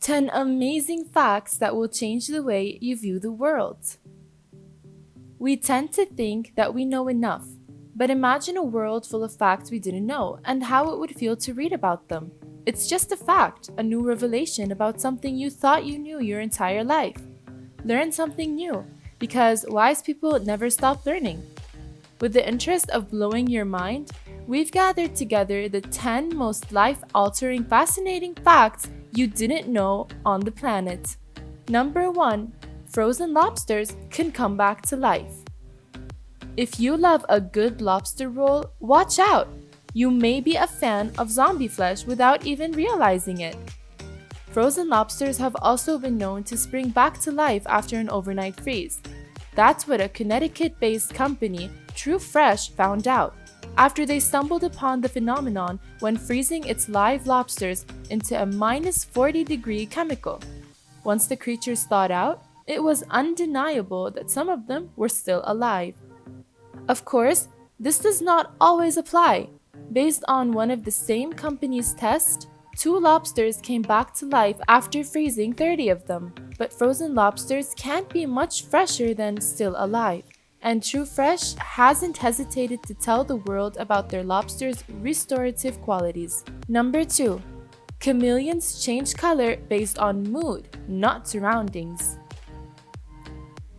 10 amazing facts that will change the way you view the world. We tend to think that we know enough, but imagine a world full of facts we didn't know and how it would feel to read about them. It's just a fact, a new revelation about something you thought you knew your entire life. Learn something new, because wise people never stop learning. With the interest of blowing your mind, we've gathered together the 10 most life-altering, fascinating facts you didn't know on the planet. Number 1. Frozen lobsters can come back to life. If you love a good lobster roll, watch out! You may be a fan of zombie flesh without even realizing it. Frozen lobsters have also been known to spring back to life after an overnight freeze. That's what a Connecticut-based company, True Fresh, found out after they stumbled upon the phenomenon when freezing its live lobsters into a minus 40-degree chemical. Once the creatures thawed out, it was undeniable that some of them were still alive. Of course, this does not always apply. Based on one of the same company's tests, 2 lobsters came back to life after freezing 30 of them. But frozen lobsters can't be much fresher than still alive, and True Fresh hasn't hesitated to tell the world about their lobsters' restorative qualities. Number 2. Chameleons change color based on mood, not surroundings.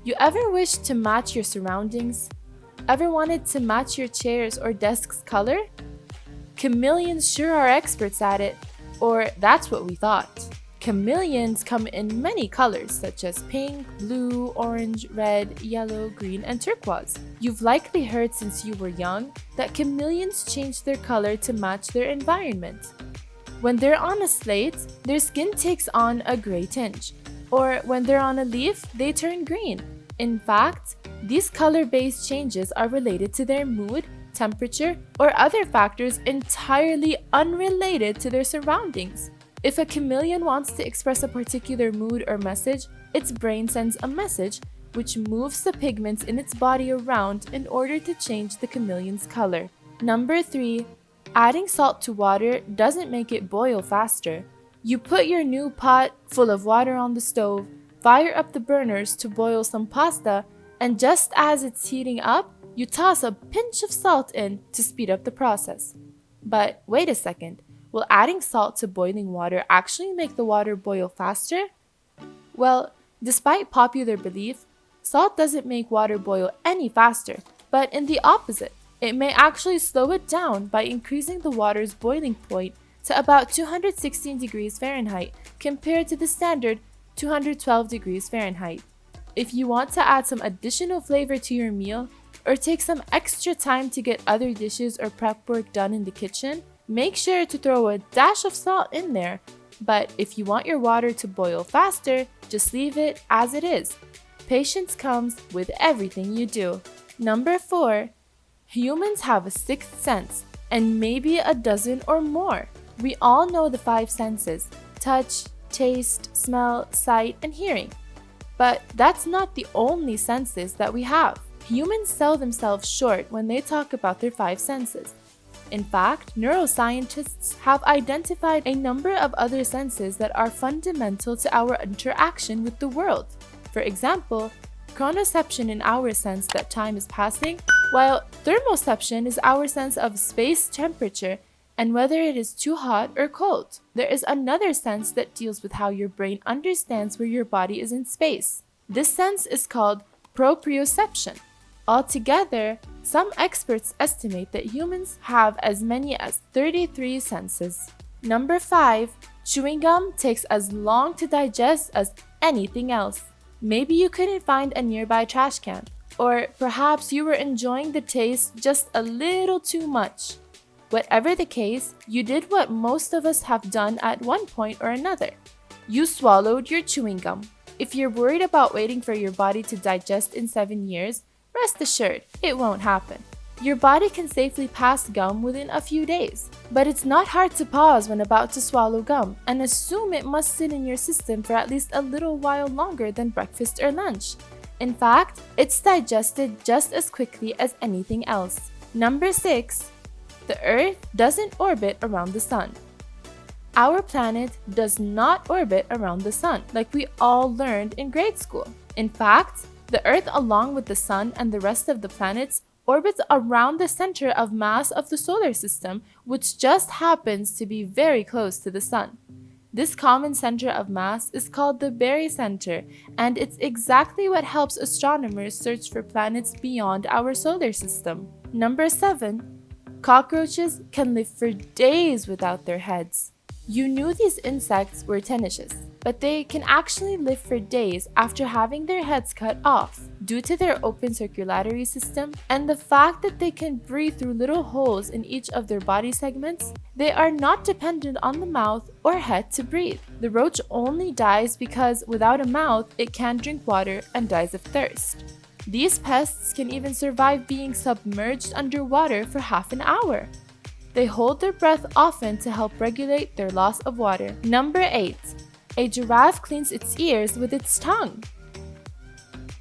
You ever wished to match your surroundings? Ever wanted to match your chair's or desk's color? Chameleons sure are experts at it, or that's what we thought. Chameleons come in many colors such as pink, blue, orange, red, yellow, green, and turquoise. You've likely heard since you were young that chameleons change their color to match their environment. When they're on a slate, their skin takes on a gray tinge, or when they're on a leaf, they turn green. In fact, these color-based changes are related to their mood, temperature, or other factors entirely unrelated to their surroundings. If a chameleon wants to express a particular mood or message, its brain sends a message which moves the pigments in its body around in order to change the chameleon's color. Number 3. Adding salt to water doesn't make it boil faster. You put your new pot full of water on the stove, fire up the burners to boil some pasta, and just as it's heating up, you toss a pinch of salt in to speed up the process. But wait a second, will adding salt to boiling water actually make the water boil faster? Well, despite popular belief, salt doesn't make water boil any faster, but in the opposite, it may actually slow it down by increasing the water's boiling point to about 216 degrees Fahrenheit compared to the standard 212 degrees Fahrenheit. If you want to add some additional flavor to your meal, or take some extra time to get other dishes or prep work done in the kitchen, make sure to throw a dash of salt in there. But if you want your water to boil faster, just leave it as it is. Patience comes with everything you do. Number 4. Humans have a 6th sense, and maybe a dozen or more. We all know the 5 senses: touch, taste, smell, sight, and hearing. But that's not the only senses that we have. Humans sell themselves short when they talk about their 5 senses. In fact, neuroscientists have identified a number of other senses that are fundamental to our interaction with the world. For example, chronoception in our sense that time is passing, while thermoception is our sense of space temperature and whether it is too hot or cold. There is another sense that deals with how your brain understands where your body is in space. This sense is called proprioception. Altogether, some experts estimate that humans have as many as 33 senses. Number 5. Chewing gum takes as long to digest as anything else. Maybe you couldn't find a nearby trash can, or perhaps you were enjoying the taste just a little too much. Whatever the case, you did what most of us have done at one point or another. You swallowed your chewing gum. If you're worried about waiting for your body to digest in 7 years, rest assured, it won't happen. Your body can safely pass gum within a few days. But it's not hard to pause when about to swallow gum and assume it must sit in your system for at least a little while longer than breakfast or lunch. In fact, it's digested just as quickly as anything else. Number 6. The Earth doesn't orbit around the sun. Our planet does not orbit around the sun, like we all learned in grade school. In fact, the Earth, along with the sun and the rest of the planets, orbits around the center of mass of the solar system, which just happens to be very close to the sun. This common center of mass is called the barycenter, and it's exactly what helps astronomers search for planets beyond our solar system. Number 7. Cockroaches can live for days without their heads. You knew these insects were tenacious, but they can actually live for days after having their heads cut off. Due to their open circulatory system and the fact that they can breathe through little holes in each of their body segments, they are not dependent on the mouth or head to breathe. The roach only dies because without a mouth, it can't drink water and dies of thirst. These pests can even survive being submerged underwater for half an hour. They hold their breath often to help regulate their loss of water. Number 8. A giraffe cleans its ears with its tongue.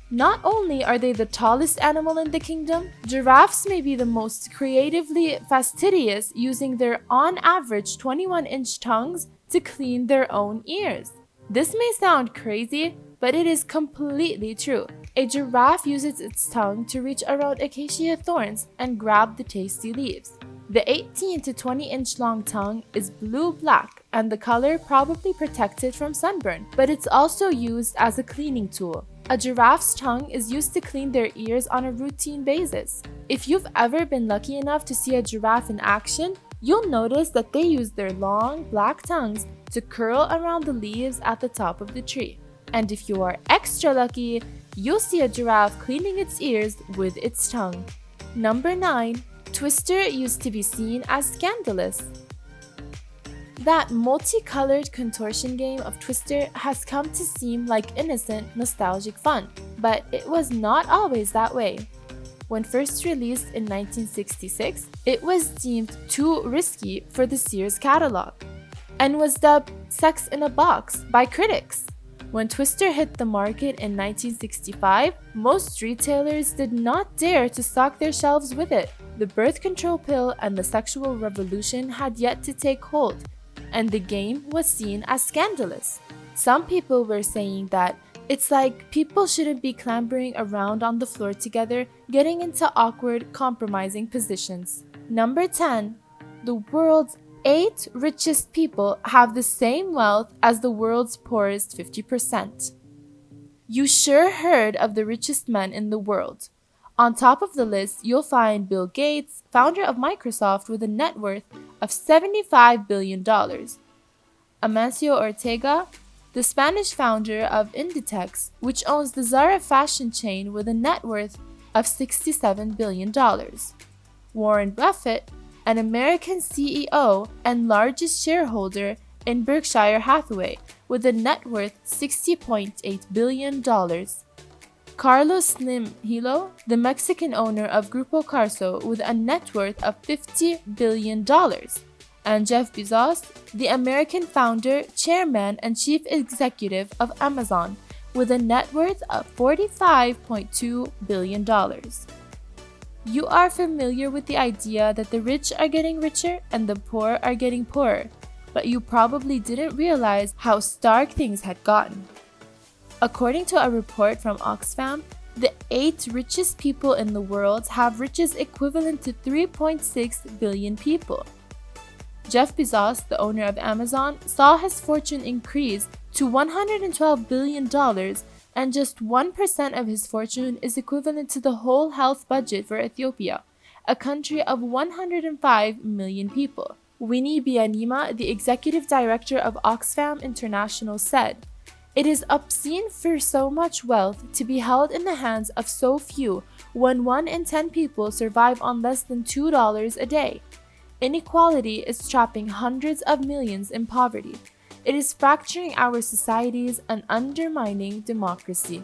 Not only are they the tallest animal in the kingdom, giraffes may be the most creatively fastidious, using their on average 21-inch tongues to clean their own ears. This may sound crazy, but it is completely true. A giraffe uses its tongue to reach around acacia thorns and grab the tasty leaves. The 18 to 20-inch long tongue is blue-black, and the color probably protected from sunburn, but it's also used as a cleaning tool. A giraffe's tongue is used to clean their ears on a routine basis. If you've ever been lucky enough to see a giraffe in action, you'll notice that they use their long, black tongues to curl around the leaves at the top of the tree. And if you are extra lucky, you'll see a giraffe cleaning its ears with its tongue. Number 9. Twister used to be seen as scandalous. That multicolored contortion game of Twister has come to seem like innocent, nostalgic fun, but it was not always that way. When first released in 1966, it was deemed too risky for the Sears catalog and was dubbed Sex in a Box by critics. When Twister hit the market in 1965, most retailers did not dare to stock their shelves with it. The birth control pill and the sexual revolution had yet to take hold, and the game was seen as scandalous. Some people were saying that it's like people shouldn't be clambering around on the floor together, getting into awkward, compromising positions. Number 10. The world's 8 richest people have the same wealth as the world's poorest 50%. You sure heard of the richest men in the world. On top of the list, you'll find Bill Gates, founder of Microsoft, with a net worth of $75 billion. Amancio Ortega, the Spanish founder of Inditex, which owns the Zara fashion chain, with a net worth of $67 billion. Warren Buffett, an American CEO and largest shareholder in Berkshire Hathaway, with a net worth $60.8 billion. Carlos Slim Hilo, the Mexican owner of Grupo Carso, with a net worth of $50 billion. And Jeff Bezos, the American founder, chairman, and chief executive of Amazon, with a net worth of $45.2 billion. You are familiar with the idea that the rich are getting richer and the poor are getting poorer, but you probably didn't realize how stark things had gotten. According to a report from Oxfam, the 8 richest people in the world have riches equivalent to 3.6 billion people. Jeff Bezos, the owner of Amazon, saw his fortune increase to $112 billion, and just 1% of his fortune is equivalent to the whole health budget for Ethiopia, a country of 105 million people. Winnie Byanyima, the executive director of Oxfam International, said, "It is obscene for so much wealth to be held in the hands of so few when 1 in 10 people survive on less than $2 a day. Inequality is trapping hundreds of millions in poverty. It is fracturing our societies and undermining democracy."